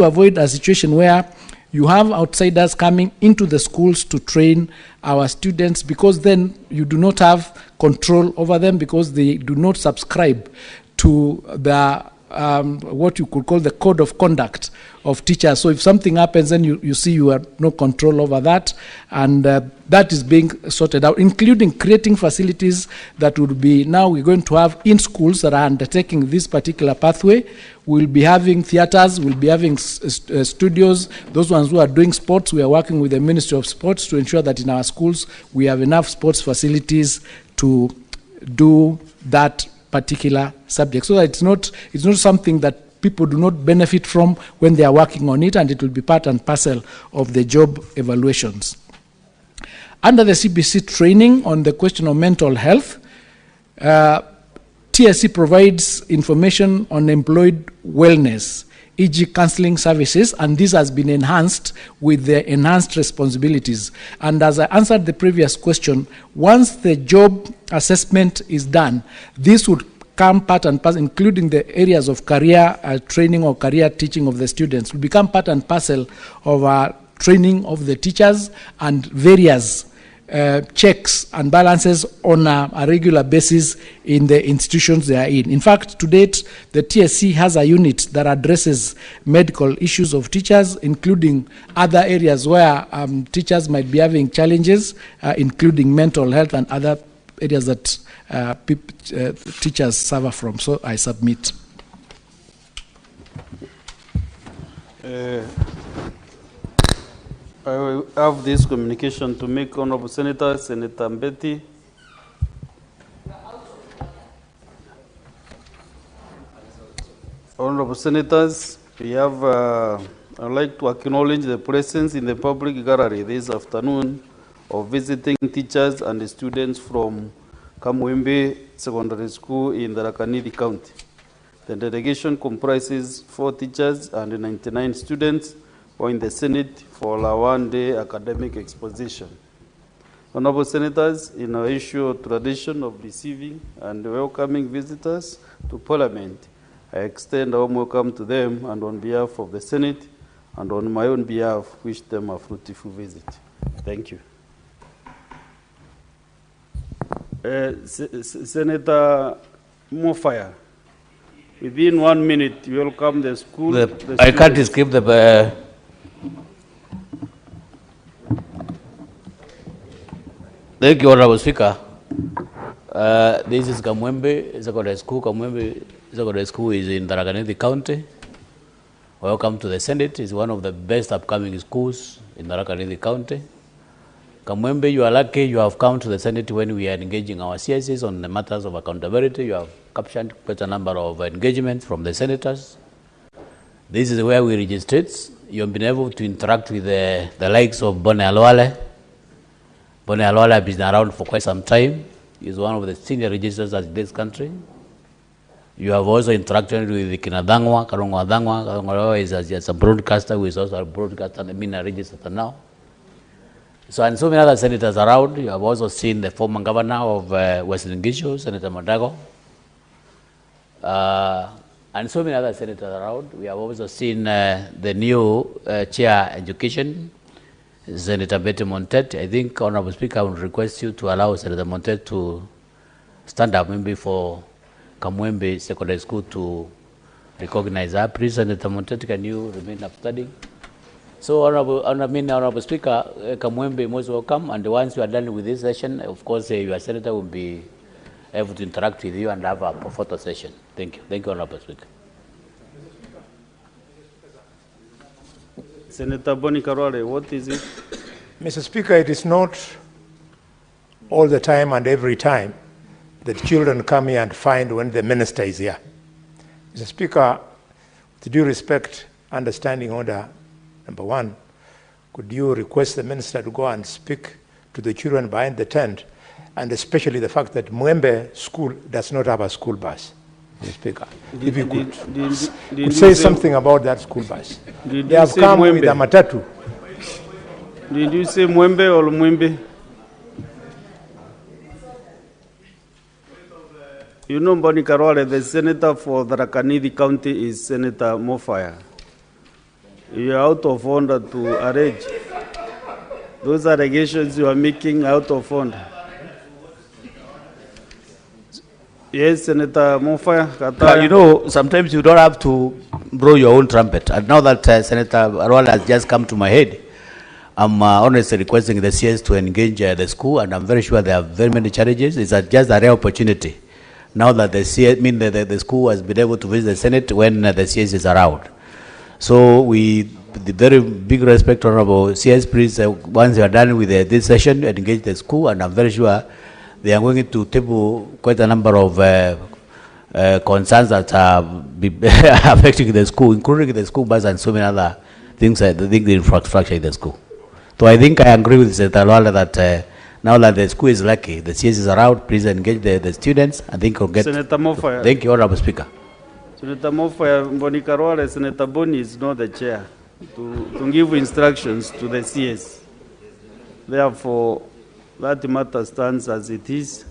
to avoid a situation where you have outsiders coming into the schools to train our students, because then you do not have control over them, because they do not subscribe to the what you could call the code of conduct of teachers. So if something happens, then you see you have no control over that, and that is being sorted out, including creating facilities that would be, now we're going to have in schools that are undertaking this particular pathway. We'll be having theaters, we'll be having studios. Those ones who are doing sports, we are working with the Ministry of Sports to ensure that in our schools we have enough sports facilities to do that particular subject, so that it's not something that people do not benefit from when they are working on it, and it will be part and parcel of the job evaluations. Under the CBC training on the question of mental health, TSC provides information on employed wellness, e.g. counseling services, and this has been enhanced with the enhanced responsibilities. And as I answered the previous question, once the job assessment is done, this would come part and parcel, including the areas of career training or career teaching of the students, will become part and parcel of our training of the teachers, and various checks and balances on a regular basis in the institutions they are in. In fact, to date, the TSC has a unit that addresses medical issues of teachers, including other areas where teachers might be having challenges, including mental health and other areas that teachers suffer from. So I submit. I will have this communication to make Honorable Senator Mbeti. Honorable Senators, we have, I'd like to acknowledge the presence in the public gallery this afternoon of visiting teachers and students from Kamwembe Secondary School in the Rakanidi County. The delegation comprises 4 teachers and 99 students who are in the Senate for a one-day academic exposition. Honorable Senators, in our issue tradition of receiving and welcoming visitors to Parliament, I extend a warm welcome to them, and on behalf of the Senate and on my own behalf, wish them a fruitful visit. Thank you. Senator Mofaya, within 1 minute, welcome the school. I can't escape the... Thank you, Honorable Speaker. This is Kamwembe Secondary School. Kamwembe Secondary School is in Tharaka County. Welcome to the Senate. It's one of the best upcoming schools in Tharaka County. Kamwembe, you are lucky you have come to the Senate when we are engaging our CSCs on the matters of accountability. You have captured quite a number of engagements from the senators. This is where we registrate. You have been able to interact with the likes of Bone Alwale. Bone Alwale has been around for quite some time. He is one of the senior registrars in this country. You have also interacted with Kinadangwa, Karongwa Dangwa. Karongwa is a broadcaster who is also a broadcaster and a register now. So, and so many other senators around. You have also seen the former governor of Western Gishu, Senator Madago. And so many other senators around. We have also seen the new chair education, Senator Betty Montet. I think, Honorable Speaker, I would request you to allow Senator Montet to stand up maybe for Kamwembe Secondary School to recognize her. Please, Senator Montet, can you remain up standing? So, Honorable Speaker, Kamwembe, most welcome. And once you are done with this session, of course, your senator will be able to interact with you and have a photo session. Thank you. Thank you, Honorable Speaker. Senator Boni Karwale, what is it? Mr. Speaker, it is not all the time and every time that children come here and find when the minister is here. Mr. Speaker, with due respect, understanding order number 1, could you request the minister to go and speak to the children behind the tent, and especially the fact that Mwembe School does not have a school bus? Mr. Speaker, if you could say something about that school bus. They have come with a matatu. Did you say Mwembe or Mwembe? You know, Boni Karwale, the senator for the Rakanidi County is Senator Mofaya. You are out of order to arrange. Those allegations you are making out of order. Yes, Senator Mofaya. You know, sometimes you don't have to blow your own trumpet. And now that Senator Raila has just come to my head, I'm honestly requesting the CS to engage the school, and I'm very sure there are very many challenges. It's just a rare opportunity. Now that the CS, the school has been able to visit the Senate when the CS is around. So with the very big respect, Honorable CS, please, once you are done with this session, engage the school, and I'm very sure they are going to table quite a number of concerns that are affecting the school, including the school bus and so many other things, the infrastructure in the school. So I think I agree with Senator Raila that now that the school is lucky, the CS is around, please engage the students. I think we'll get... Senator Mofaya. Thank you, Honorable Speaker. Senator Mofaya, Mbonikarwale, Senator Boni is not the chair to give instructions to the CS. Therefore, that matter stands as it is.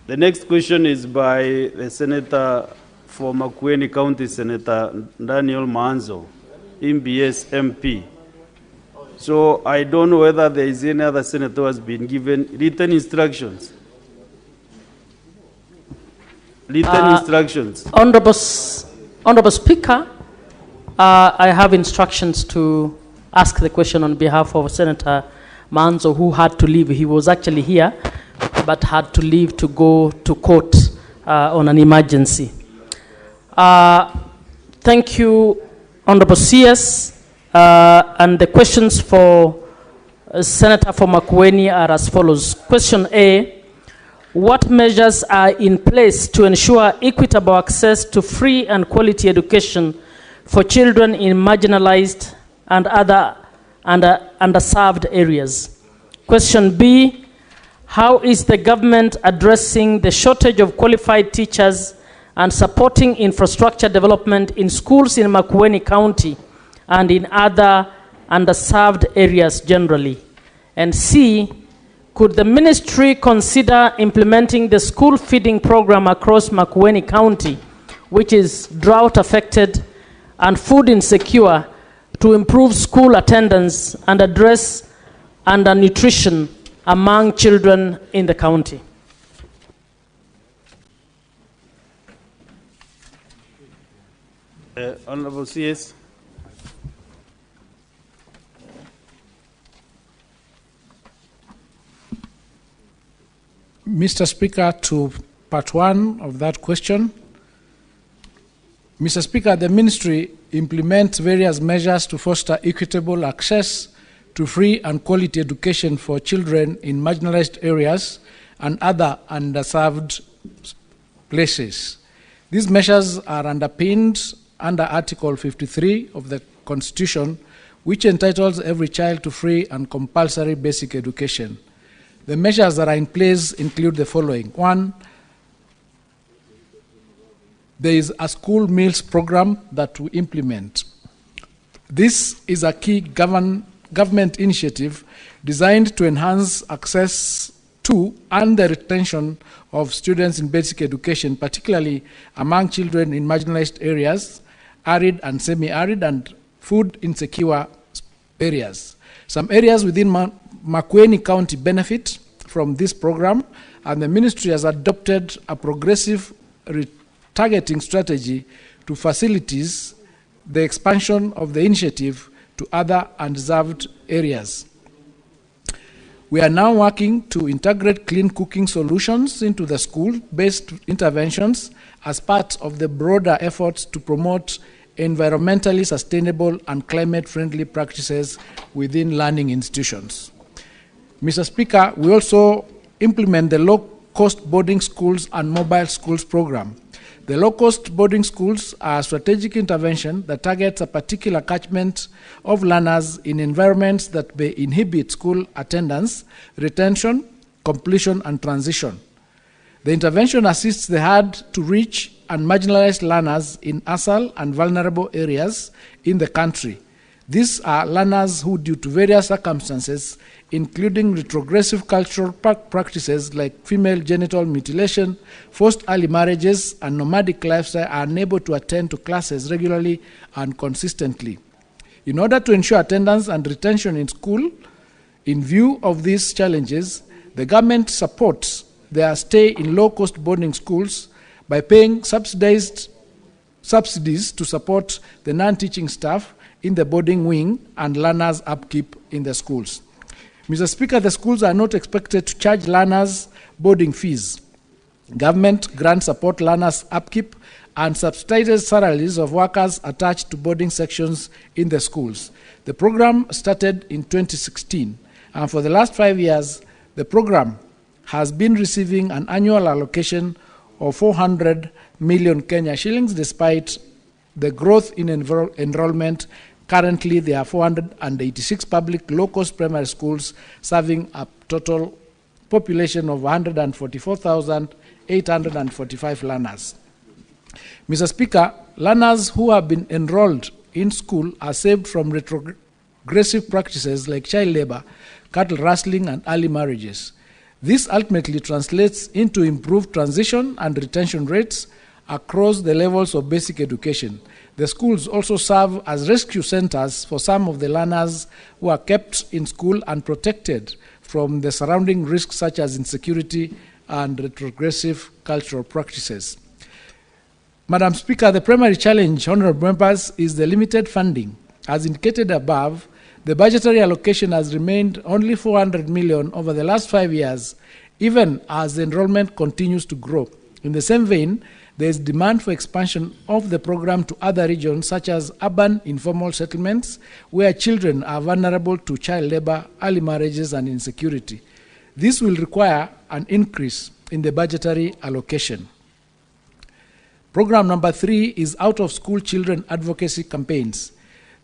The next question is by the Senator for Makueni County, Senator Daniel Manzo, MBS MP. So I don't know whether there is any other senator who has been given written instructions. Honorable Speaker, I have instructions to ask the question on behalf of Senator Manzo, who had to leave. He was actually here, but had to leave to go to court on an emergency. Thank you, Honorable CS. And the questions for Senator for Makueni are as follows. Question A, what measures are in place to ensure equitable access to free and quality education for children in marginalized and other underserved areas? Question B, how is the government addressing the shortage of qualified teachers and supporting infrastructure development in schools in Makueni County and in other underserved areas generally? And C, could the ministry consider implementing the school feeding program across Makueni County, which is drought affected and food insecure, to improve school attendance and address undernutrition among children in the county? Honorable CS. Mr. Speaker, to part one of that question. Mr. Speaker, the ministry implements various measures to foster equitable access to free and quality education for children in marginalized areas and other underserved places. These measures are underpinned under Article 53 of the Constitution, which entitles every child to free and compulsory basic education. The measures that are in place include the following. One, there is a school meals program that we implement. This is a key government initiative designed to enhance access to and the retention of students in basic education, particularly among children in marginalized areas, arid and semi-arid, and food insecure areas. Some areas within Makueni County benefit from this program, and the ministry has adopted a progressive targeting strategy to facilitate the expansion of the initiative to other undeserved areas. We are now working to integrate clean cooking solutions into the school-based interventions as part of the broader efforts to promote environmentally sustainable and climate-friendly practices within learning institutions. Mr. Speaker, we also implement the low-cost boarding schools and mobile schools program. The low-cost boarding schools are a strategic intervention that targets a particular catchment of learners in environments that may inhibit school attendance, retention, completion, and transition. The intervention assists the hard-to-reach and marginalized learners in ASAL and vulnerable areas in the country. These are learners who, due to various circumstances, including retrogressive cultural practices like female genital mutilation, forced early marriages, and nomadic lifestyle, are unable to attend to classes regularly and consistently. In order to ensure attendance and retention in school, in view of these challenges, the government supports their stay in low-cost boarding schools by paying subsidies to support the non-teaching staff in the boarding wing and learners' upkeep in the schools. Mr. Speaker, the schools are not expected to charge learners boarding fees. Government grants support learners' upkeep and subsidizes salaries of workers attached to boarding sections in the schools. The program started in 2016, and for the last 5 years, the program has been receiving an annual allocation of 400 million Kenya shillings despite the growth in enrollment. Currently, there are 486 public low-cost primary schools serving a total population of 144,845 learners. Mr. Speaker, learners who have been enrolled in school are saved from retrogressive practices like child labor, cattle rustling, and early marriages. This ultimately translates into improved transition and retention rates across the levels of basic education. The schools also serve as rescue centers for some of the learners who are kept in school and protected from the surrounding risks such as insecurity and retrogressive cultural practices. Madam Speaker, the primary challenge, honorable members, is the limited funding. As indicated above, the budgetary allocation has remained only 400 million over the last 5 years, even as the enrollment continues to grow. In the same vein, there is demand for expansion of the program to other regions such as urban informal settlements where children are vulnerable to child labor, early marriages, and insecurity. This will require an increase in the budgetary allocation. Program number 3 is out-of-school children advocacy campaigns.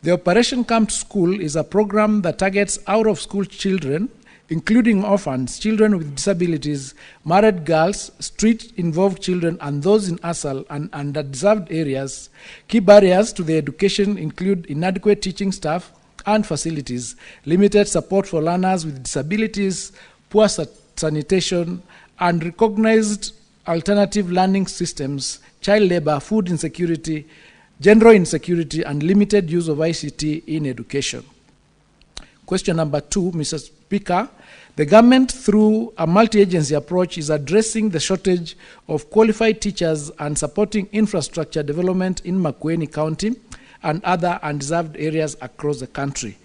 The Operation Come to School is a program that targets out-of-school children, including orphans, children with disabilities, married girls, street-involved children, and those in ASAL and underdeserved areas. Key barriers to their education include inadequate teaching staff and facilities, limited support for learners with disabilities, poor sanitation, unrecognized alternative learning systems, child labor, food insecurity, gender insecurity, and limited use of ICT in education. Question number 2, Mr. Speaker, the government through a multi-agency approach is addressing the shortage of qualified teachers and supporting infrastructure development in Makueni County and other undeserved areas across the country.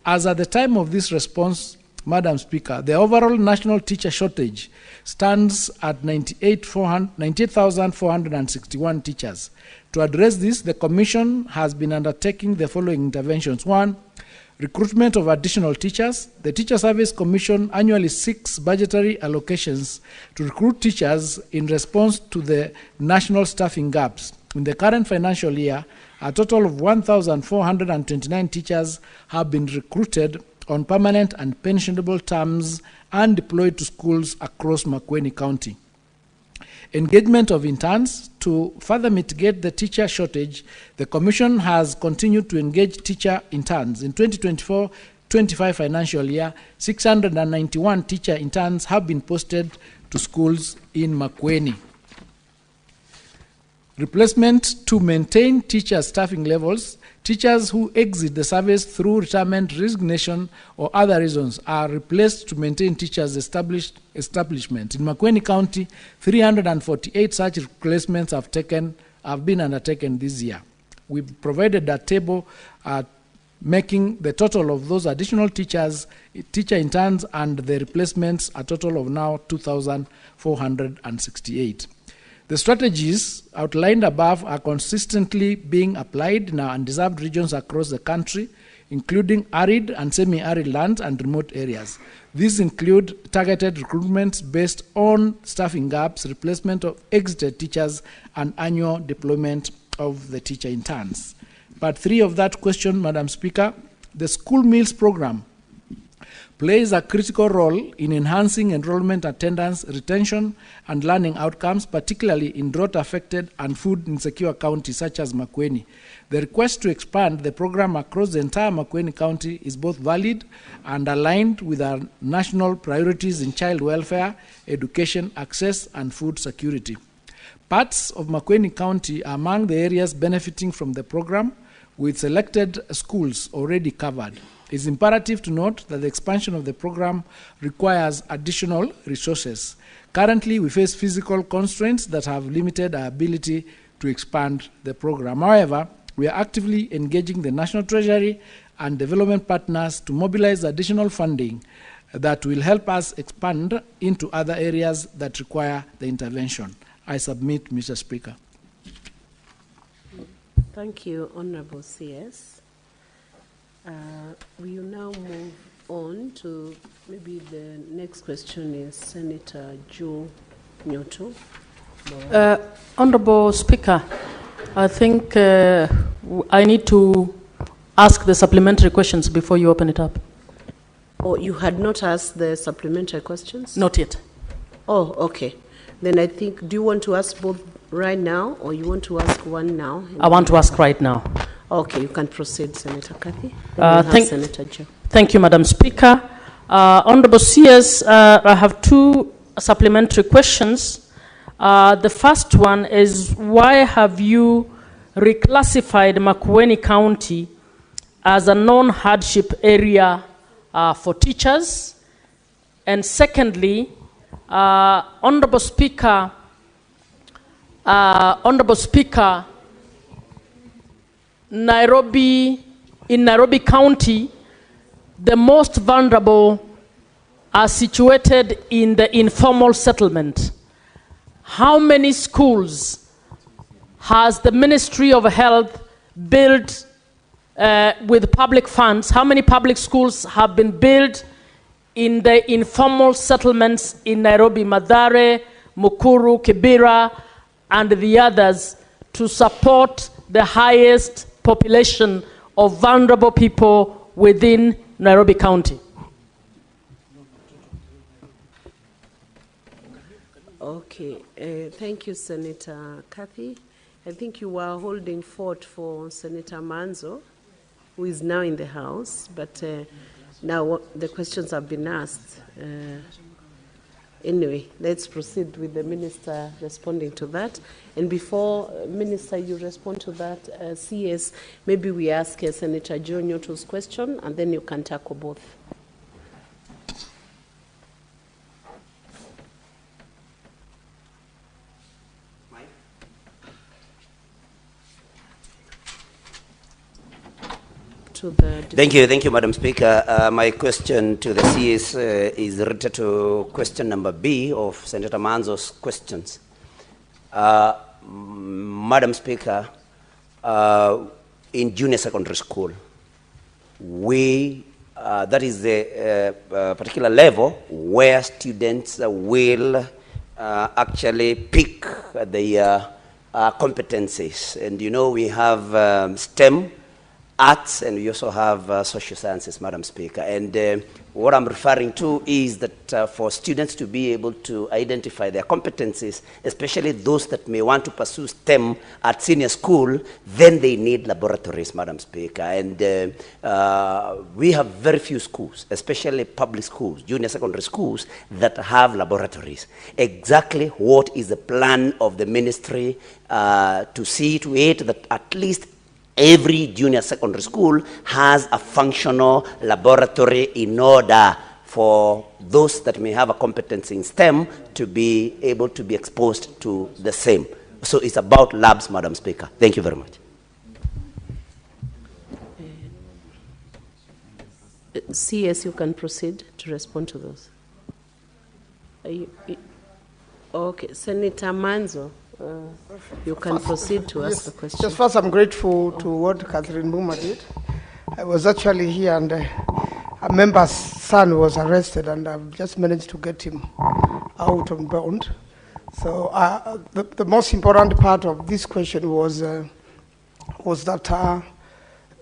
As at the time of this response, Madam Speaker, the overall national teacher shortage stands at 98,461 teachers. To address this, the Commission has been undertaking the following interventions. 1, recruitment of additional teachers. The Teacher Service Commission annually seeks budgetary allocations to recruit teachers in response to the national staffing gaps. In the current financial year, a total of 1,429 teachers have been recruited on permanent and pensionable terms and deployed to schools across Makueni County. Engagement of interns. To further mitigate the teacher shortage, the Commission has continued to engage teacher interns. In 2024-25 financial year, 691 teacher interns have been posted to schools in Makueni. Replacement. To maintain teacher staffing levels, teachers who exit the service through retirement, resignation, or other reasons are replaced to maintain teachers' establishment. In Makueni County, 348 such replacements have been undertaken this year. We provided a table making the total of those additional teachers, teacher interns, and the replacements a total of now 2,468. The strategies outlined above are consistently being applied in our undeserved regions across the country, including arid and semi-arid lands and remote areas. These include targeted recruitments based on staffing gaps, replacement of exited teachers, and annual deployment of the teacher interns. Part 3 of that question, Madam Speaker, the school meals program plays a critical role in enhancing enrollment, attendance, retention, and learning outcomes, particularly in drought-affected and food-insecure counties such as Makueni. The request to expand the program across the entire Makueni County is both valid and aligned with our national priorities in child welfare, education, access, and food security. Parts of Makueni County are among the areas benefiting from the program. with selected schools already covered. It's imperative to note that the expansion of the program requires additional resources. Currently, we face physical constraints that have limited our ability to expand the program. However, we are actively engaging the National Treasury and development partners to mobilize additional funding that will help us expand into other areas that require the intervention. I submit, Mr. Speaker. Thank you, Honorable CS. We will now move on to maybe the next question is Senator Joe Nyoto. Honorable Speaker, I think I need to ask the supplementary questions before you open it up. Oh, you had not asked the supplementary questions? Not yet. Oh, okay. Then I think, do you want to ask both right now, or you want to ask one now? I want to ask right now. Okay, you can proceed, Senator Kathy. Senator Joe. Thank you, Madam Speaker. Honorable CS, I have two supplementary questions. The first one is, why have you reclassified Makueni County as a non-hardship area for teachers? And secondly, Honorable Speaker, in Nairobi County, the most vulnerable are situated in the informal settlement. How many schools has the Ministry of Health built with public funds? How many public schools have been built in the informal settlements in Nairobi, Mathare, Mukuru, Kibera, and the others, to support the highest population of vulnerable people within Nairobi County? Okay, thank you, Senator Kathy. I think you were holding fort for Senator Manzo, who is now in the House, but now the questions have been asked. Anyway, let's proceed with the Minister responding to that. And before, Minister, you respond to that, CS, maybe we ask Senator Joe Nyoto's question, and then you can tackle both. Thank you, Madam Speaker. My question to the CS is related to question number B of Senator Manzo's questions. Madam Speaker, in junior secondary school, that is the particular level where students will actually pick their competencies. And you know, we have STEM, arts, and we also have social sciences, Madam Speaker. And what I'm referring to is that for students to be able to identify their competencies, especially those that may want to pursue STEM at senior school, then they need laboratories, Madam Speaker. And we have very few schools, especially public schools, junior secondary schools, that have laboratories. Exactly what is the plan of the ministry to see to it that at least every junior secondary school has a functional laboratory in order for those that may have a competence in STEM to be able to be exposed to the same. So it's about labs, Madam Speaker. Thank you very much. CS, you can proceed to respond to those. Okay, Senator Manzo. You can proceed to ask the question. Just first, I'm grateful to what Catherine Buma did. I was actually here, and a member's son was arrested, and I've just managed to get him out on bond. So the most important part of this question was that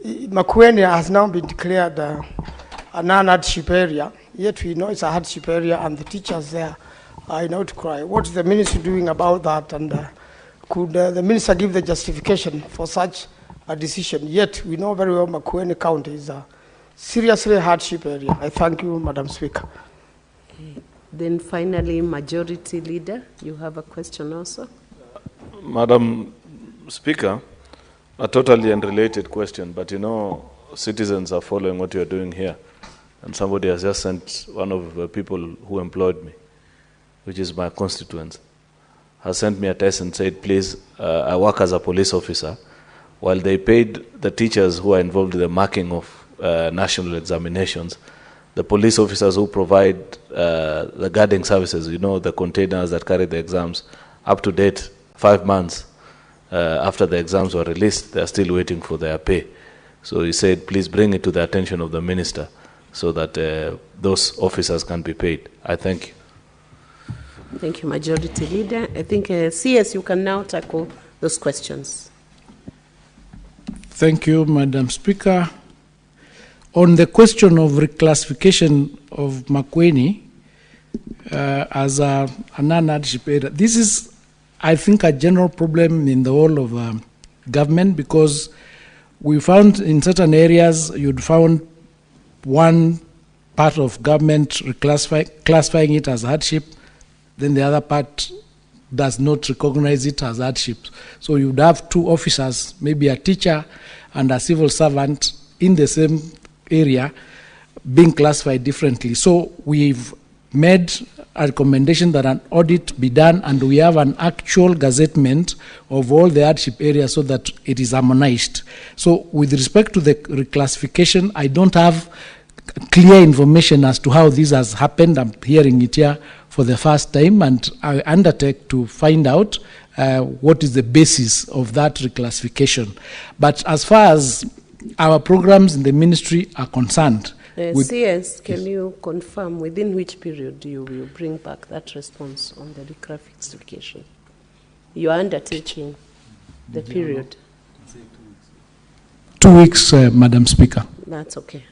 Makueni has now been declared a non-hardship area. Yet we know it's a hardship area, and the teachers there are in outcry. What is the ministry doing about that? And could the minister give the justification for such a decision? Yet we know very well Makueni County is a seriously hardship area. I thank you, Madam Speaker. Okay. Then finally, Majority Leader, you have a question also? Madam Speaker, A totally unrelated question, but you know, citizens are following what you're doing here. And somebody has just sent, one of the people who employed me, which is my constituents, has sent me a text and said, please, I work as a police officer. While they paid the teachers who are involved in the marking of national examinations, the police officers who provide the guarding services, you know, the containers that carry the exams, up to date, 5 months after the exams were released, they are still waiting for their pay. So he said, please bring it to the attention of the minister so that those officers can be paid. I thank you. Thank you, Majority Leader. I think, CS, you can now tackle those questions. Thank you, Madam Speaker. On the question of reclassification of Makueni as a non-hardship area, this is, I think, a general problem in the whole of government, because we found in certain areas you'd found one part of government classifying it as hardship, then the other part does not recognize it as hardship. So you'd have two officers, maybe a teacher and a civil servant in the same area being classified differently. So we've made a recommendation that an audit be done, and we have an actual gazettement of all the hardship areas so that it is harmonized. So with respect to the reclassification, I don't have clear information as to how this has happened. I'm hearing it here for the first time, and I undertake to find out what is the basis of that reclassification. But as far as our programs in the ministry are concerned, CS, can you confirm within which period you will bring back that response on the reclassification? You are undertaking the period. 2 weeks, Madam Speaker. That's okay.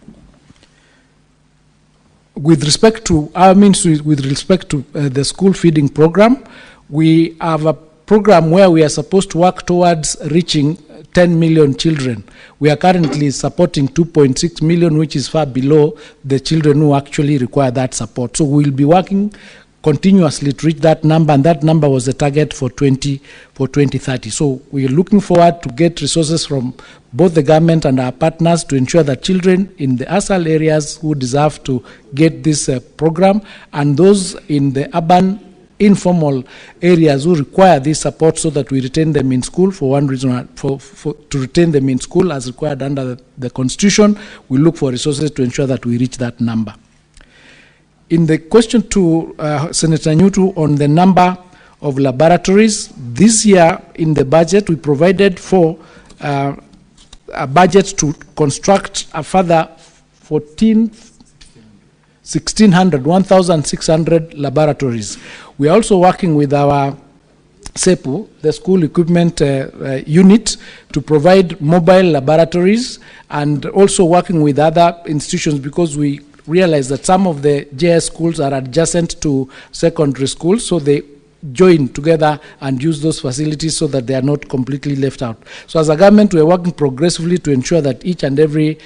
With respect to with respect to the school feeding program, we have a program where we are supposed to work towards reaching 10 million children. We are currently supporting 2.6 million, which is far below the children who actually require that support. So we'll be working continuously to reach that number, and that number was the target for 2030. So we are looking forward to get resources from both the government and our partners to ensure that children in the ASAL areas who deserve to get this program, and those in the urban informal areas who require this support, so that we retain them in school for one reason, to retain them in school as required under the Constitution. We look for resources to ensure that we reach that number. In the question to Senator Nyutu on the number of laboratories, this year in the budget we provided for a budget to construct a further 1,600 laboratories. We are also working with our SEPU, the school equipment unit, to provide mobile laboratories, and also working with other institutions, because we realize that some of the JS schools are adjacent to secondary schools, so they join together and use those facilities so that they are not completely left out. So as a government, we are working progressively to ensure that each and every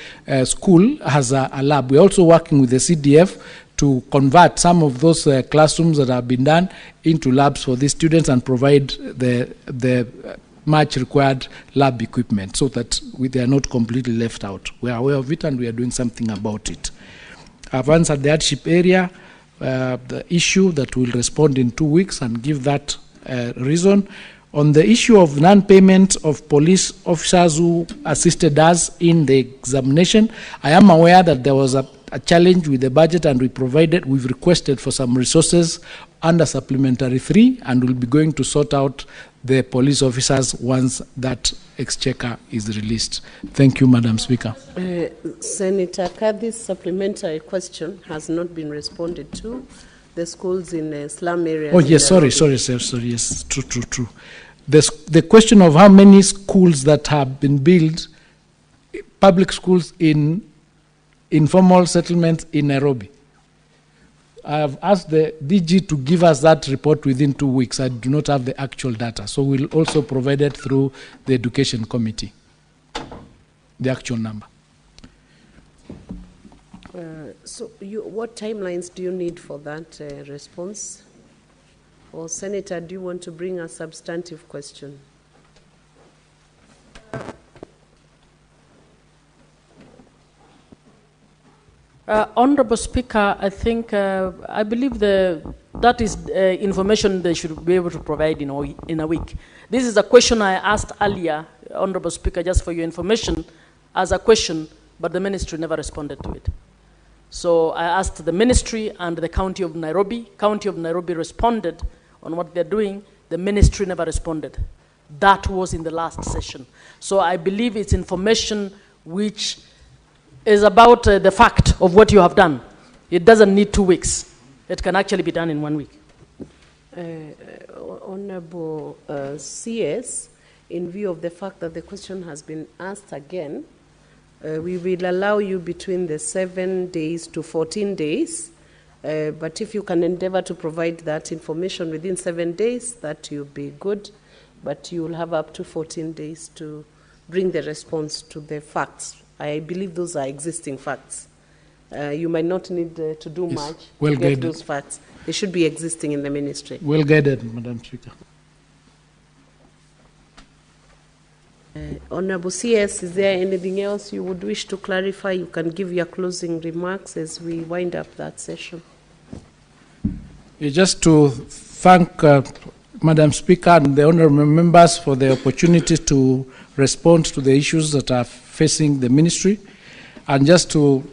school has a lab. We are also working with the CDF to convert some of those classrooms that have been done into labs for these students and provide the much required lab equipment so that they are not completely left out. We are aware of it and we are doing something about it. I've answered the hardship area, the issue that will respond in 2 weeks and give that reason. On the issue of non-payment of police officers who assisted us in the examination, I am aware that there was a challenge with the budget, and we've requested for some resources under Supplementary 3, and we'll be going to sort out the police officers once that exchequer is released. Thank you, Madam Speaker. Senator Kadhi's supplementary question has not been responded to. The schools in slum areas. Oh, yes, sorry, yes, true. The question of how many schools that have been built, public schools in informal settlements in Nairobi. I have asked the DG to give us that report within 2 weeks. I do not have the actual data, so we'll also provide it through the Education Committee, the actual number. So what timelines do you need for that response? Or Senator, do you want to bring a substantive question? Honorable Speaker, I think, I believe that is information they should be able to provide in a week. This is a question I asked earlier, Honorable Speaker, just for your information, as a question, but the ministry never responded to it. So I asked the ministry and the County of Nairobi. County of Nairobi responded on what they're doing. The ministry never responded. That was in the last session. So I believe it's information which is about the fact of what you have done. It doesn't need 2 weeks. It can actually be done in 1 week. Honorable CS, in view of the fact that the question has been asked again, we will allow you between the 7 days to 14 days. But if you can endeavor to provide that information within 7 days, that will be good. But you will have up to 14 days to bring the response to the facts. I believe those are existing facts. You might not need to do much to get those facts. They should be existing in the ministry. Well guided, Madam Speaker. Honorable CS, is there anything else you would wish to clarify? You can give your closing remarks as we wind up that session. Just to thank Madam Speaker and the honorable members for the opportunity to respond to the issues that are facing the ministry, and just to,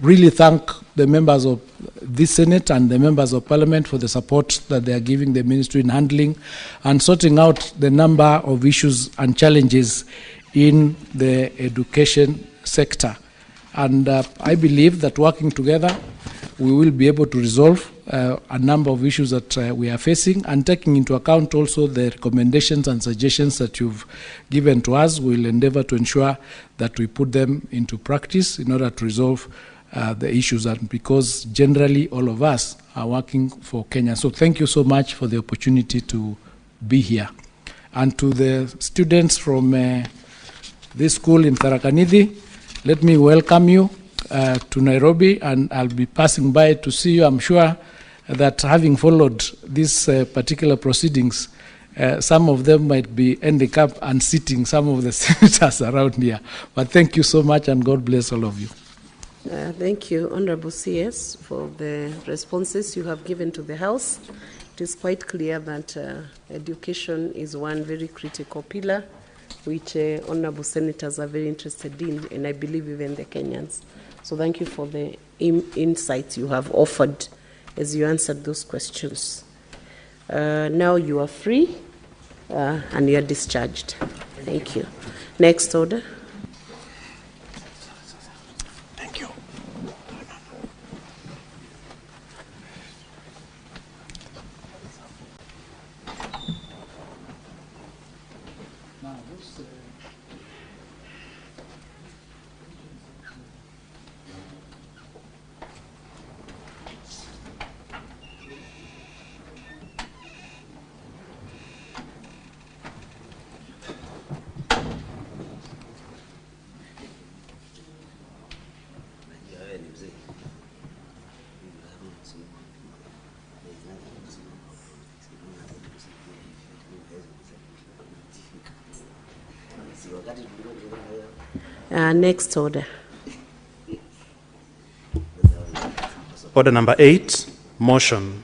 really thank the members of this Senate and the members of Parliament for the support that they are giving the ministry in handling and sorting out the number of issues and challenges in the education sector. And I believe that working together, we will be able to resolve a number of issues that we are facing, and taking into account also the recommendations and suggestions that you've given to us. We'll endeavor to ensure that we put them into practice in order to resolve the issues, and because generally all of us are working for Kenya. So thank you so much for the opportunity to be here. And to the students from this school in Tharaka Nithi, let me welcome you to Nairobi, and I'll be passing by to see you. I'm sure that having followed these particular proceedings, some of them might be ending up unseating some of the senators around here. But thank you so much, and God bless all of you. Thank you, Honorable CS, for the responses you have given to the House. It is quite clear that education is one very critical pillar, which honorable senators are very interested in, and I believe even the Kenyans. So thank you for the insights you have offered as you answered those questions. Now you are free and you are discharged. Thank you. Next order. Thank you. Next order. Order number 8, motion,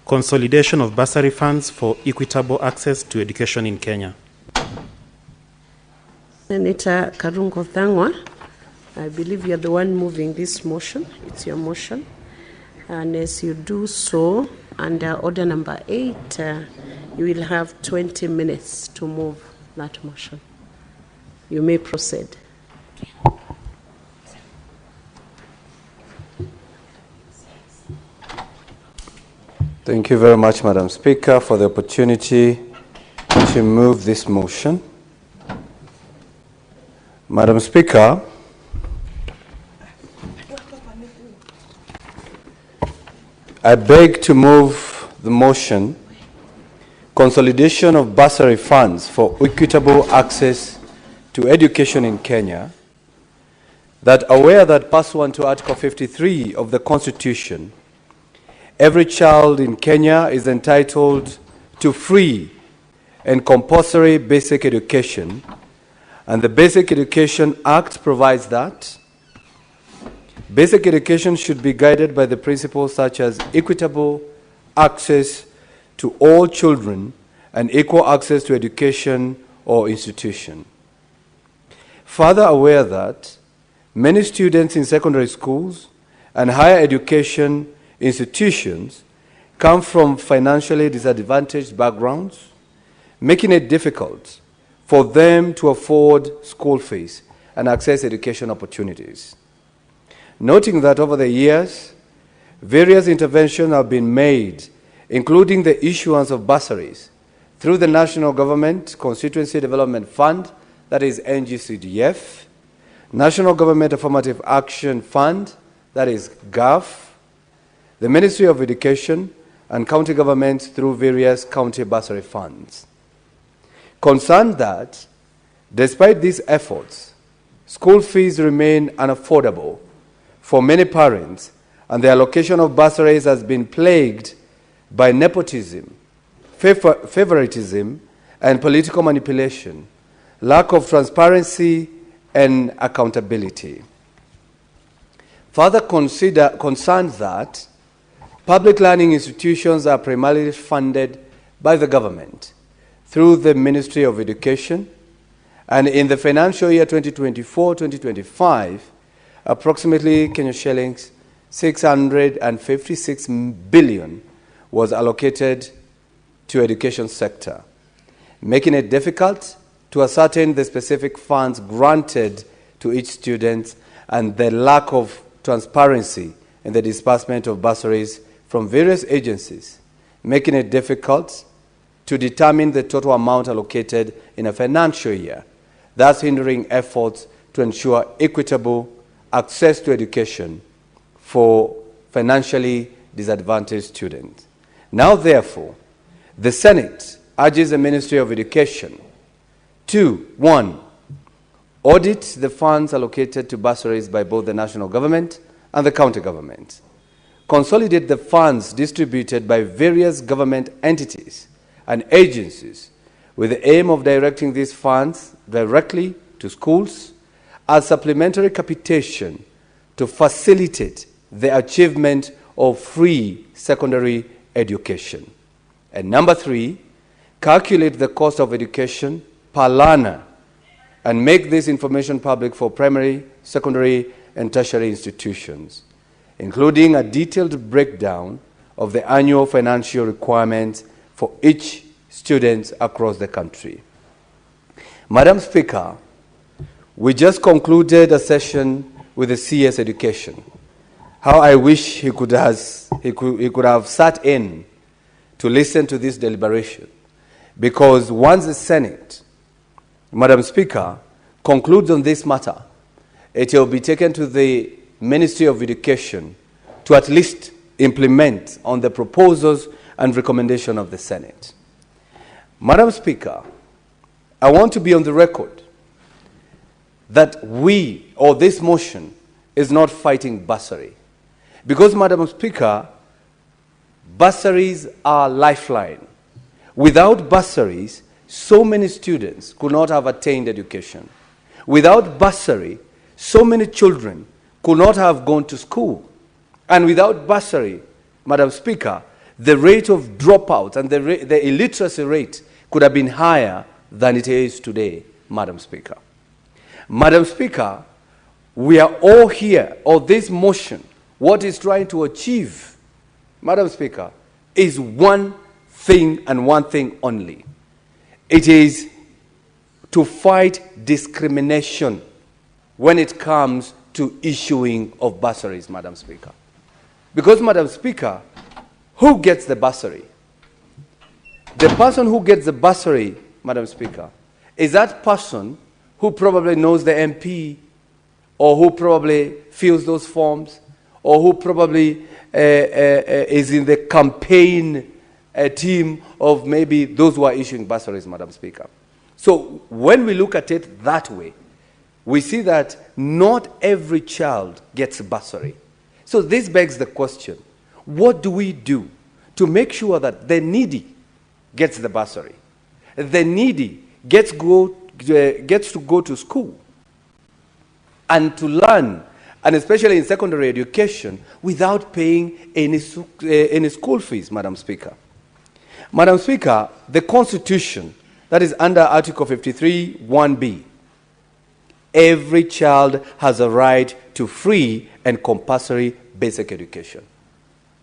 consolidation of bursary funds for equitable access to education in Kenya. Senator Karungo Thangwa, I believe you're the one moving this motion. It's your motion. And as you do so, under order number 8, you will have 20 minutes to move that motion. You may proceed. Thank you very much, Madam Speaker, for the opportunity to move this motion. Madam Speaker, I beg to move the motion, consolidation of bursary funds for equitable access to education in Kenya, that aware that pursuant to Article 53 of the Constitution, every child in Kenya is entitled to free and compulsory basic education, and the Basic Education Act provides that Basic education should be guided by the principles such as equitable access to all children and equal access to education or institution. Further aware that many students in secondary schools and higher education institutions come from financially disadvantaged backgrounds, making it difficult for them to afford school fees and access education opportunities. Noting that over the years, various interventions have been made, including the issuance of bursaries through the National Government Constituency Development Fund, that is NGCDF, National Government Affirmative Action Fund, that is GAF, the Ministry of Education, and county governments through various county bursary funds. Concerned that, despite these efforts, school fees remain unaffordable for many parents, and the allocation of bursaries has been plagued by nepotism, favoritism, and political manipulation, lack of transparency and accountability. Further concerned that public learning institutions are primarily funded by the government through the Ministry of Education, and in the financial year 2024-2025, approximately Kenya shillings 656 billion was allocated to education sector, making it difficult to ascertain the specific funds granted to each student and the lack of transparency in the disbursement of bursaries from various agencies, making it difficult to determine the total amount allocated in a financial year, thus hindering efforts to ensure equitable access to education for financially disadvantaged students. Now, therefore, the Senate urges the Ministry of Education to, 1, audit the funds allocated to bursaries by both the national government and the county government, consolidate the funds distributed by various government entities and agencies with the aim of directing these funds directly to schools as supplementary capitation to facilitate the achievement of free secondary education. And number 3, calculate the cost of education per learner and make this information public for primary, secondary, and tertiary institutions, including a detailed breakdown of the annual financial requirements for each student across the country. Madam Speaker, we just concluded a session with the CS Education. How I wish he could have sat in to listen to this deliberation, because once the Senate, Madam Speaker, concludes on this matter, it will be taken to the Ministry of Education to at least implement on the proposals and recommendation of the Senate. Madam Speaker, I want to be on the record that we, or this motion, is not fighting bursary. Because, Madam Speaker, bursaries are lifeline. Without bursaries, so many students could not have attained education. Without bursary, so many children could not have gone to school. And without bursary, Madam Speaker, the rate of dropout and the illiteracy rate could have been higher than it is today, Madam Speaker. Madam Speaker, we are all here, or this motion, what it's trying to achieve, Madam Speaker, is one thing and one thing only. It is to fight discrimination when it comes to issuing of bursaries, Madam Speaker. Because, Madam Speaker, who gets the bursary? The person who gets the bursary, Madam Speaker, is that person who probably knows the MP, or who probably fills those forms, or who probably is in the campaign team of maybe those who are issuing bursaries, Madam Speaker. So when we look at it that way, we see that not every child gets a bursary. So this begs the question, what do we do to make sure that the needy gets the bursary? The needy gets to go to school and to learn and especially in secondary education, without paying any school fees, Madam Speaker. Madam Speaker, the Constitution, that is under Article 53, 1B, every child has a right to free and compulsory basic education.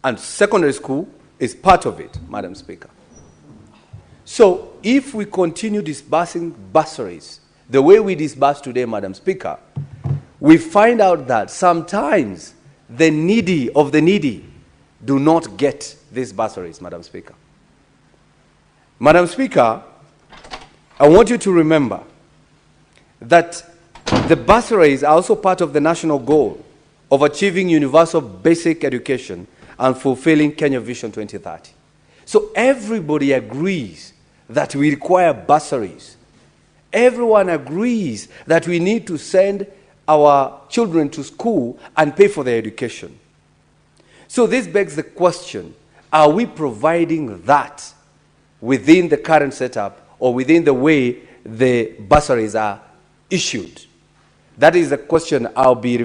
And secondary school is part of it, Madam Speaker. So if we continue disbursing bursaries the way we disburse today, Madam Speaker, we find out that sometimes the needy of the needy do not get these bursaries, Madam Speaker. Madam Speaker, I want you to remember that the bursaries are also part of the national goal of achieving universal basic education and fulfilling Kenya Vision 2030. So everybody agrees that we require bursaries. Everyone agrees that we need to send our children to school and pay for their education. So this begs the question, are we providing that within the current setup or within the way the bursaries are issued? That is the question I'll be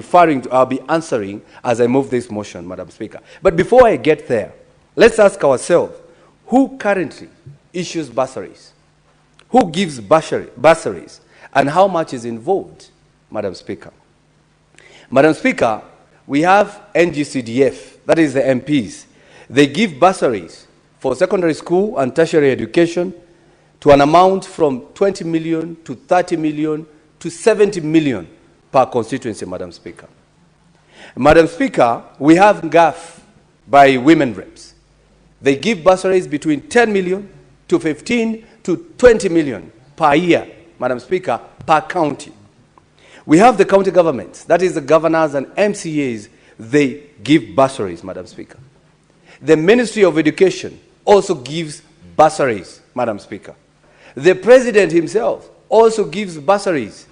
answering as I move this motion, Madam Speaker. But before I get there, let's ask ourselves, who currently issues bursaries? Who gives bursaries? And how much is involved, Madam Speaker? Madam Speaker, we have NGCDF, that is the MPs. They give bursaries for secondary school and tertiary education to an amount from 20 million to 30 million to 70 million per constituency, Madam Speaker. Madam Speaker, we have GAF by women reps. They give bursaries between 10 million to 15 to 20 million per year, Madam Speaker, per county. We have the county governments, that is the governors and MCAs, they give bursaries, Madam Speaker. The Ministry of Education also gives bursaries, Madam Speaker. The President himself also gives bursaries,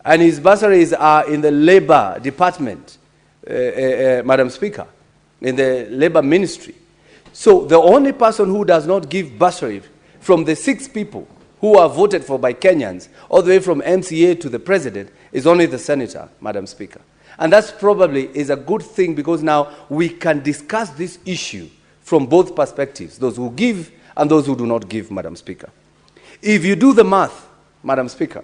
and his bursaries are in the Labor Department, Madam Speaker, in the Labor Ministry. So the only person who does not give bursary from the 6 people who are voted for by Kenyans, all the way from MCA to the President, is only the Senator, Madam Speaker. And that's probably is a good thing, because now we can discuss this issue from both perspectives, those who give and those who do not give, Madam Speaker. If you do the math, Madam Speaker,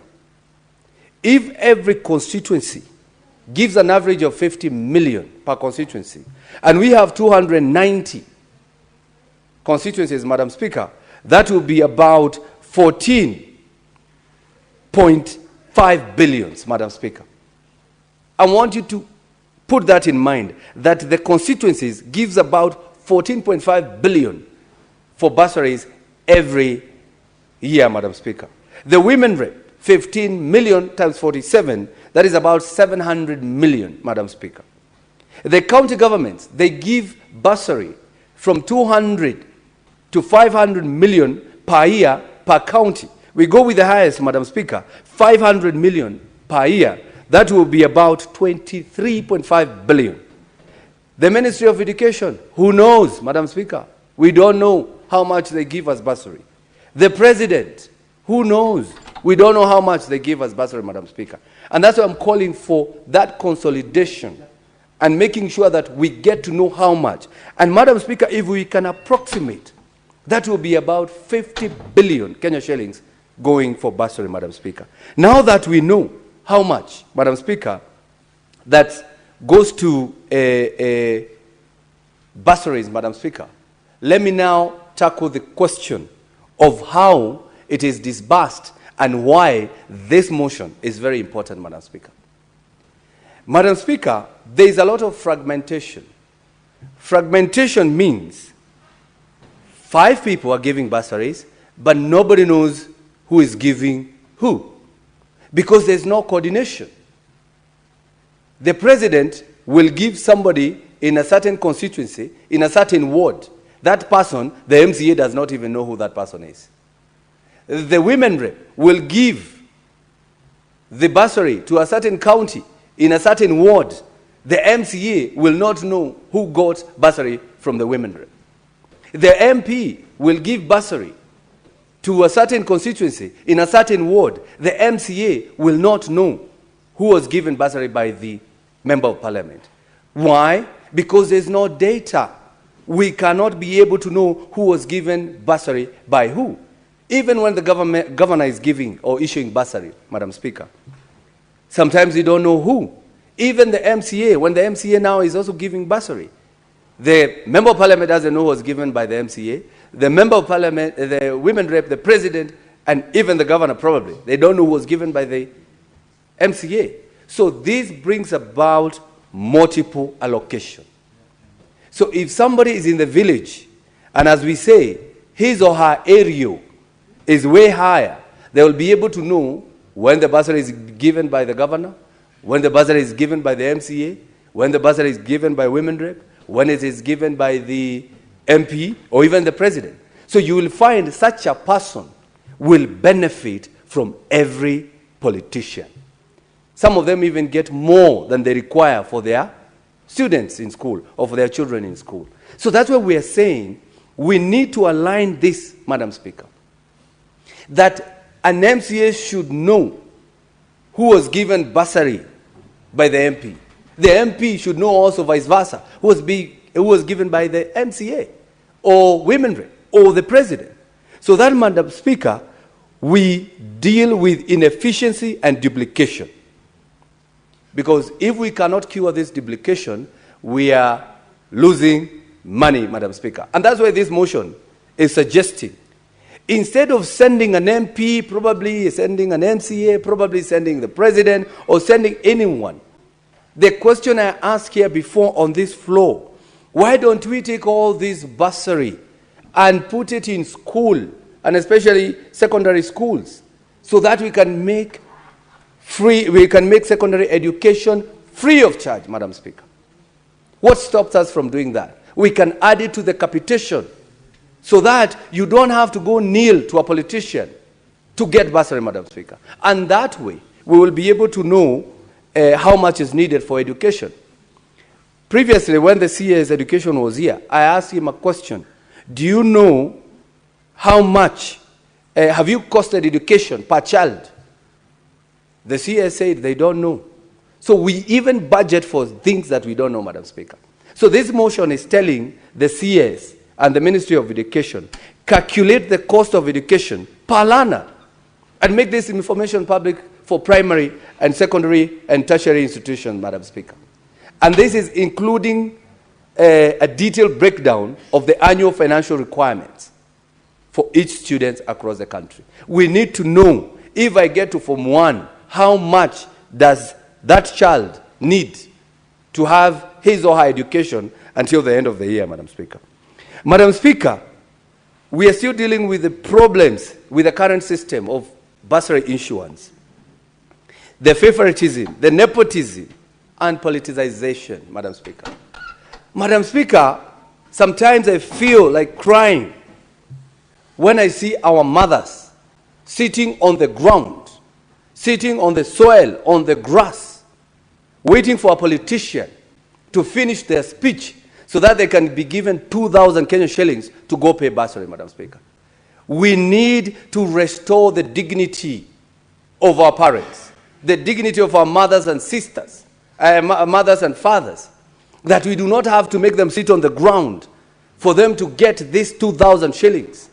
if every constituency gives an average of 50 million per constituency, and we have 290 constituencies, Madam Speaker, that will be about 14.5 billion, Madam Speaker. I want you to put that in mind, that the constituencies gives about 14.5 billion for bursaries every year, Madam Speaker. The women rep, 15 million times 47, that is about 700 million, Madam Speaker. The county governments, they give bursary from 200 to 500 million per year per county. We go with the highest, Madam Speaker, 500 million per year. That will be about 23.5 billion. The Ministry of Education, who knows, Madam Speaker? We don't know how much they give us bursary. The President, who knows? We don't know how much they give us bursary, Madam Speaker. And that's why I'm calling for that consolidation and making sure that we get to know how much. And Madam Speaker, if we can approximate, that will be about 50 billion Kenya shillings going for bursary, Madam Speaker. Now that we know how much, Madam Speaker, that goes to bursaries, Madam Speaker, let me now tackle the question of how it is disbursed and why this motion is very important, Madam Speaker. Madam Speaker, there is a lot of fragmentation. Fragmentation means 5 people are giving bursaries, but nobody knows who is giving who, because there's no coordination. The President will give somebody in a certain constituency, in a certain ward. That person, the MCA does not even know who that person is. The women rep will give the bursary to a certain county, in a certain ward. The MCA will not know who got bursary from the women rep. The MP will give bursary to a certain constituency, in a certain ward. The MCA will not know who was given bursary by the member of parliament. Why? Because there's no data. We cannot be able to know who was given bursary by who. Even when the governor is giving or issuing bursary, Madam Speaker, sometimes you don't know who. Even the MCA, when the MCA now is also giving bursary, the member of parliament doesn't know who was given by the MCA. The member of parliament, the women rep, the president, and even the governor probably, they don't know who was given by the MCA. So this brings about multiple allocation. So if somebody is in the village, and as we say, his or her area is way higher, they will be able to know when the bursary is given by the governor, when the bursary is given by the MCA, when the bursary is given by women rep, when it is given by the MP, or even the president. So you will find such a person will benefit from every politician. Some of them even get more than they require for their students in school or for their children in school. So that's why we are saying we need to align this, Madam Speaker, that an MCA should know who was given bursary by the MP. The MP should know also vice versa, who was given by the MCA or women rep or the president. So that, Madam Speaker, we deal with inefficiency and duplication. Because if we cannot cure this duplication, we are losing money, Madam Speaker. And that's why this motion is suggesting, instead of sending an MP, probably sending an MCA, probably sending the president, or sending anyone, the question I asked here before on this floor, why don't we take all this bursary and put it in school, and especially secondary schools, so that we can make secondary education free of charge, Madam Speaker? What stops us from doing that? We can add it to the capitation so that you don't have to go kneel to a politician to get bursary, Madam Speaker. And that way, we will be able to know how much is needed for education. Previously, when the CA's education was here, I asked him a question. Do you know how much have you costed education per child? The CA said they don't know. So we even budget for things that we don't know, Madam Speaker. So this motion is telling the CAs and the Ministry of Education, calculate the cost of education per learner and make this information public for primary and secondary and tertiary institutions, Madam Speaker. And this is including a detailed breakdown of the annual financial requirements for each student across the country. We need to know, if I get to Form 1, how much does that child need to have his or her education until the end of the year, Madam Speaker. Madam Speaker, we are still dealing with the problems with the current system of bursary issuance, the favoritism, the nepotism, and politicization, Madam Speaker. Madam Speaker, sometimes I feel like crying when I see our mothers sitting on the ground, sitting on the soil, on the grass, waiting for a politician to finish their speech so that they can be given 2,000 Kenyan shillings to go pay bursary, Madam Speaker. We need to restore the dignity of our parents, the dignity of our mothers and sisters, mothers and fathers, that we do not have to make them sit on the ground for them to get this 2,000 shillings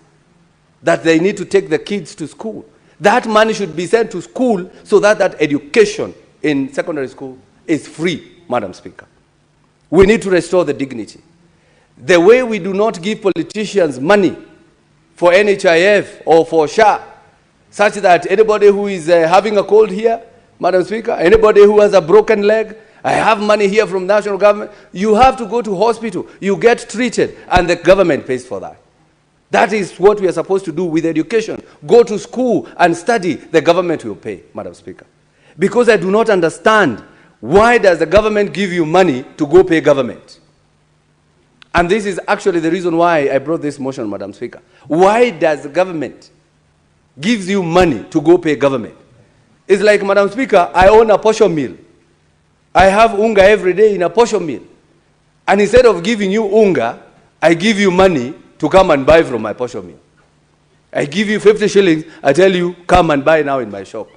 that they need to take the kids to school. That money should be sent to school so that that education in secondary school is free, Madam Speaker. We need to restore the dignity. The way we do not give politicians money for NHIF or for SHA, such that anybody who is having a cold here, Madam Speaker, anybody who has a broken leg, I have money here from national government, you have to go to hospital, you get treated, and the government pays for that. That is what we are supposed to do with education. Go to school and study, the government will pay, Madam Speaker. Because I do not understand, why does the government give you money to go pay government? And this is actually the reason why I brought this motion, Madam Speaker. Why does the government gives you money to go pay government? It's like, Madam Speaker, I own a portion mill. I have unga every day in a portion mill. And instead of giving you unga, I give you money to come and buy from my portion mill. I give you 50 shillings, I tell you, come and buy now in my shop.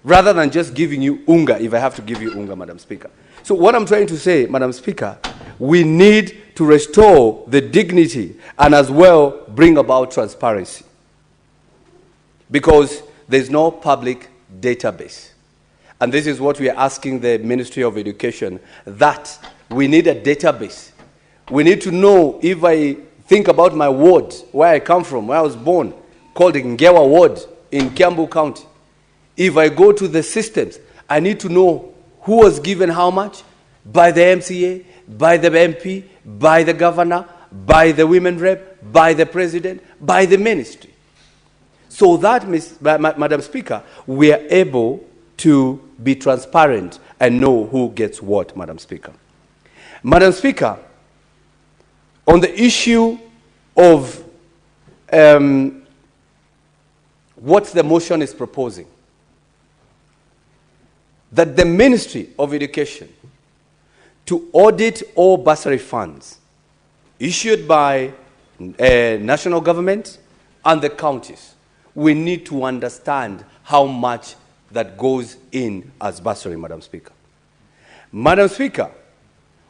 rather than just giving you unga, if I have to give you unga, Madam Speaker. So what I'm trying to say, Madam Speaker, we need to restore the dignity and as well bring about transparency, because there's no public database. And this is what we are asking the Ministry of Education, that we need a database. We need to know, if I think about my ward, where I come from, where I was born, called Ngewa Ward in Kiambu County. If I go to the systems, I need to know who was given how much, by the MCA, by the MP, by the governor, by the women rep, by the president, by the ministry. So that, Madam Speaker, we are able to be transparent and know who gets what, Madam Speaker. Madam Speaker, on the issue of what the motion is proposing, that the Ministry of Education to audit all bursary funds issued by national government and the counties, we need to understand how much that goes in as bursary, Madam Speaker. Madam Speaker,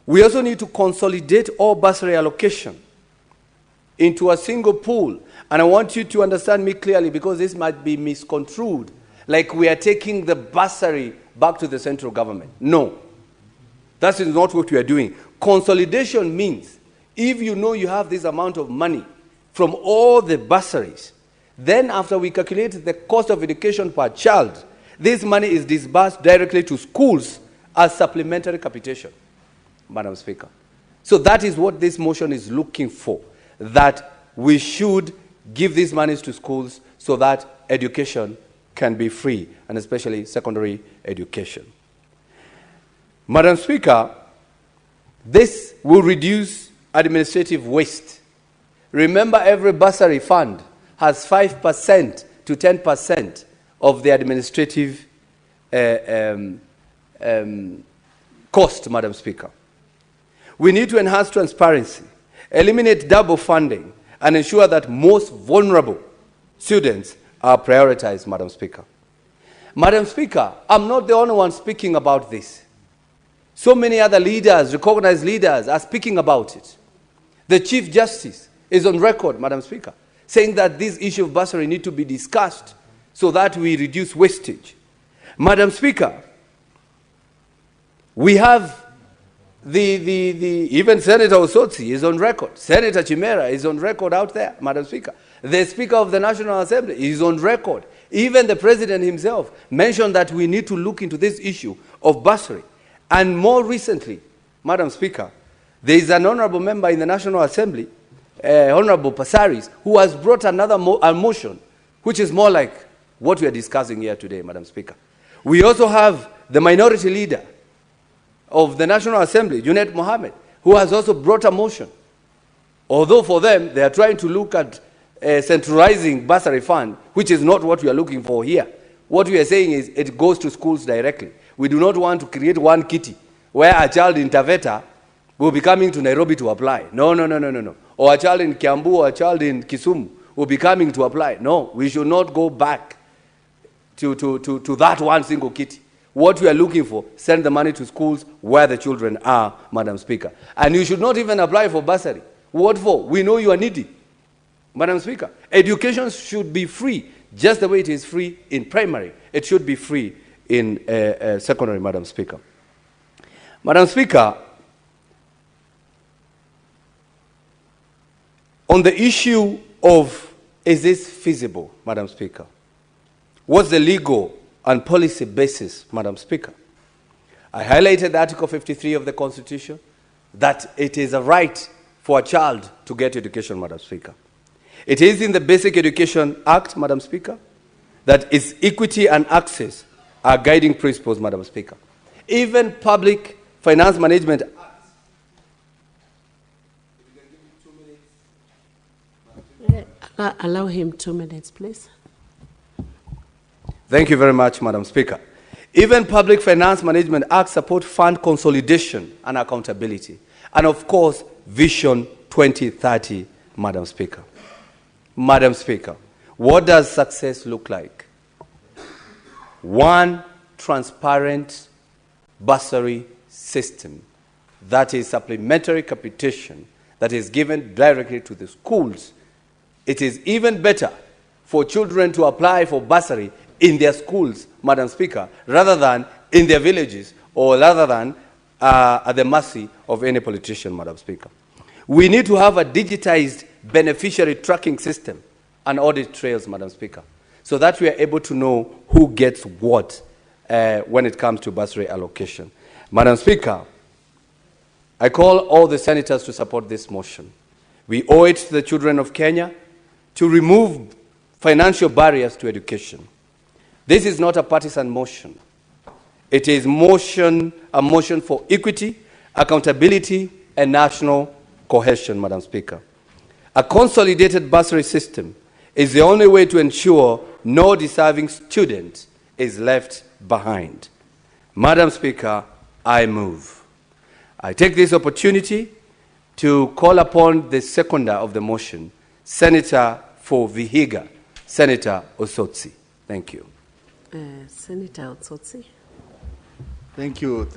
we also need to consolidate all bursary allocation into a single pool. And I want you to understand me clearly, because this might be misconstrued, like we are taking the bursary back to the central government. No, that is not what we are doing. Consolidation means, if you know you have this amount of money from all the bursaries, then after we calculate the cost of education per child, this money is disbursed directly to schools as supplementary capitation, Madam Speaker. So that is what this motion is looking for, that we should give these monies to schools so that education can be free, and especially secondary education. Madam Speaker, this will reduce administrative waste. Remember, every bursary fund has 5% to 10% of the administrative cost, Madam Speaker. We need to enhance transparency, eliminate double funding, and ensure that most vulnerable students are prioritized, Madam Speaker. Madam Speaker, I'm not the only one speaking about this. So many other leaders, recognized leaders, are speaking about it. The Chief Justice is on record, Madam Speaker, saying that this issue of bursary need to be discussed so that we reduce wastage. Madam Speaker, we have even Senator Osotsi is on record. Senator Chimera is on record out there, Madam Speaker. The Speaker of the National Assembly is on record. Even the President himself mentioned that we need to look into this issue of bursary. And more recently, Madam Speaker, there is an honorable member in the National Assembly, Honorable Pasaris, who has brought another motion, which is more like what we are discussing here today, Madam Speaker. We also have the minority leader of the National Assembly, Junaid Mohammed, who has also brought a motion. Although for them, they are trying to look at centralizing bursary fund, which is not what we are looking for here. What we are saying is it goes to schools directly. We do not want to create one kitty where a child in Taveta will be coming to Nairobi to apply. No. Or a child in Kiambu or a child in Kisumu will be coming to apply. No, we should not go back to that one single kitty. What we are looking for, send the money to schools where the children are, Madam Speaker. And you should not even apply for bursary. What for? We know you are needy, Madam Speaker. Education should be free, just the way it is free in primary. It should be free in secondary, Madam Speaker. Madam Speaker, on the issue of, is this feasible, Madam Speaker? What's the legal and policy basis, Madam Speaker? I highlighted Article 53 of the Constitution, that it is a right for a child to get education, Madam Speaker. It is in the Basic Education Act, Madam Speaker, that its equity and access are guiding principles, Madam Speaker. Even Public Finance Management Act. Allow him 2 minutes, please. Thank you very much, Madam Speaker. Even Public Finance Management Act support fund consolidation and accountability. And of course, Vision 2030, Madam Speaker. Madam Speaker, what does success look like? one transparent bursary system that is supplementary capitation that is given directly to the schools. It is even better for children to apply for bursary in their schools, Madam Speaker, rather than in their villages or rather than at the mercy of any politician, Madam Speaker. We need to have a digitized beneficiary tracking system and audit trails, Madam Speaker, so that we are able to know who gets what when it comes to bursary allocation. Madam Speaker, I call all the senators to support this motion. We owe it to the children of Kenya to remove financial barriers to education. This is not a partisan motion. It is a motion for equity, accountability, and national cohesion, Madam Speaker. A consolidated bursary system is the only way to ensure no deserving student is left behind. Madam Speaker, I move. I take this opportunity to call upon the seconder of the motion, Senator for Vihiga, Senator Osotsi. Thank you. Senator Osotsi. Thank you,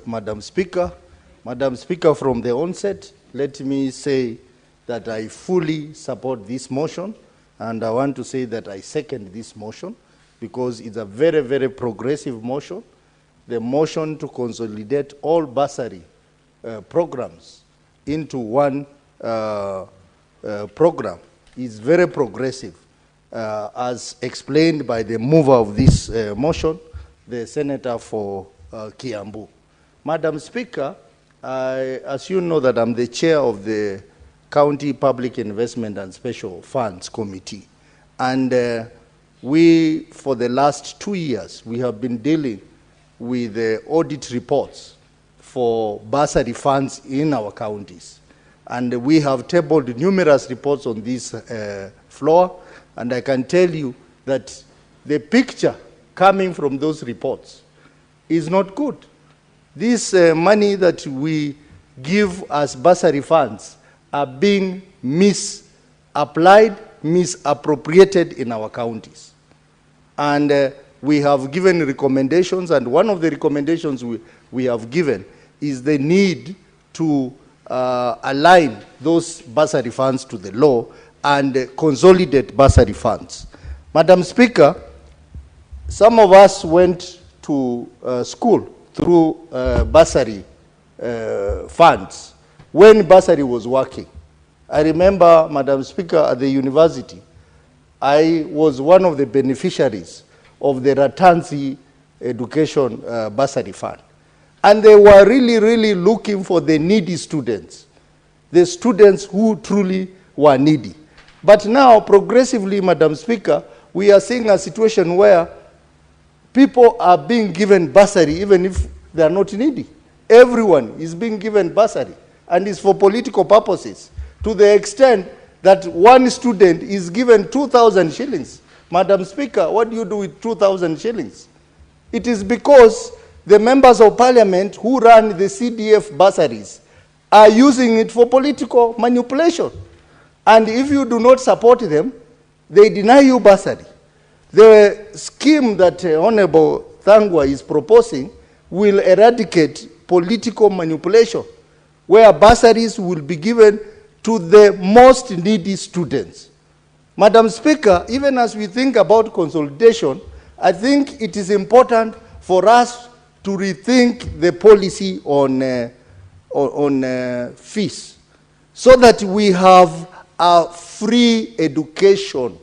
Madam Speaker. Madam Speaker, from the onset, let me say that I fully support this motion, and I want to say that I second this motion because it's a very, very progressive motion. The motion to consolidate all bursary programs into one program is very progressive, as explained by the mover of this motion, the Senator for Kiambu. Madam Speaker, as you know that I'm the chair of the County Public Investment and Special Funds Committee. And we, for the last 2 years, we have been dealing with the audit reports for bursary funds in our counties. And we have tabled numerous reports on this floor, and I can tell you that the picture coming from those reports is not good. This money that we give as bursary funds are being misapplied, misappropriated in our counties. And we have given recommendations, and one of the recommendations we have given is the need to align those bursary funds to the law and consolidate bursary funds. Madam Speaker, some of us went to school through bursary funds when bursary was working. I remember, Madam Speaker, at the university, I was one of the beneficiaries of the Ratanzi Education Bursary Fund. And they were really, really looking for the needy students, the students who truly were needy. But now, progressively, Madam Speaker, we are seeing a situation where people are being given bursary even if they are not needy. Everyone is being given bursary, and it's for political purposes, to the extent that one student is given 2,000 shillings. Madam Speaker, what do you do with 2,000 shillings? It is because the members of parliament who run the CDF bursaries are using it for political manipulation. And if you do not support them, they deny you bursary. The scheme that Honorable Thangwa is proposing will eradicate political manipulation, where bursaries will be given to the most needy students. Madam Speaker, even as we think about consolidation, I think it is important for us to rethink the policy on fees, so that we have a free education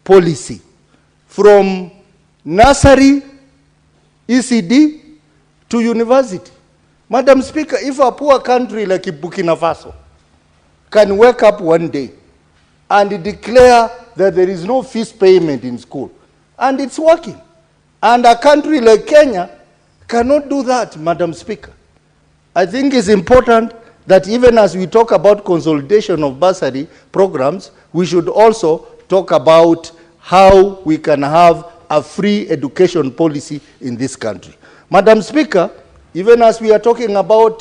policy from nursery, ECD, to university. Madam Speaker, if a poor country like Burkina Faso can wake up one day and declare that there is no fees payment in school, and it's working, and a country like Kenya cannot do that, Madam Speaker, I think it's important that even as we talk about consolidation of bursary programs, we should also talk about how we can have a free education policy in this country. Madam Speaker, even as we are talking about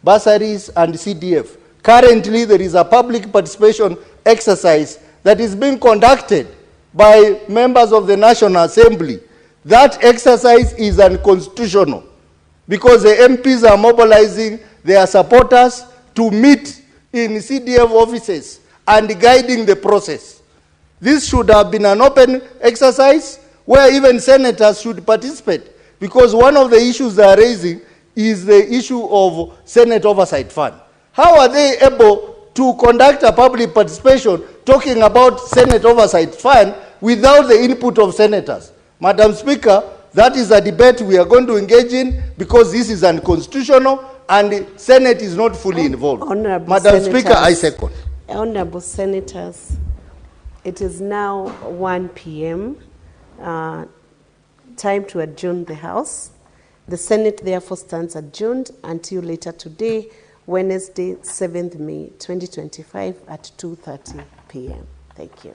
bursaries and CDF, currently there is a public participation exercise that is being conducted by members of the National Assembly, that exercise is unconstitutional because the MPs are mobilizing their supporters to meet in CDF offices and guiding the process. This should have been an open exercise where even senators should participate, because one of the issues they are raising is the issue of Senate Oversight Fund. How are they able to conduct a public participation talking about Senate Oversight Fund without the input of senators? Madam Speaker, that is a debate we are going to engage in, because this is unconstitutional and the Senate is not fully involved. Madam Speaker, I second. Honorable Senators, it is now 1 p.m. Time to adjourn the House. The Senate therefore stands adjourned until later today, Wednesday, 7th May 2025 at 2:30 p.m. Thank you.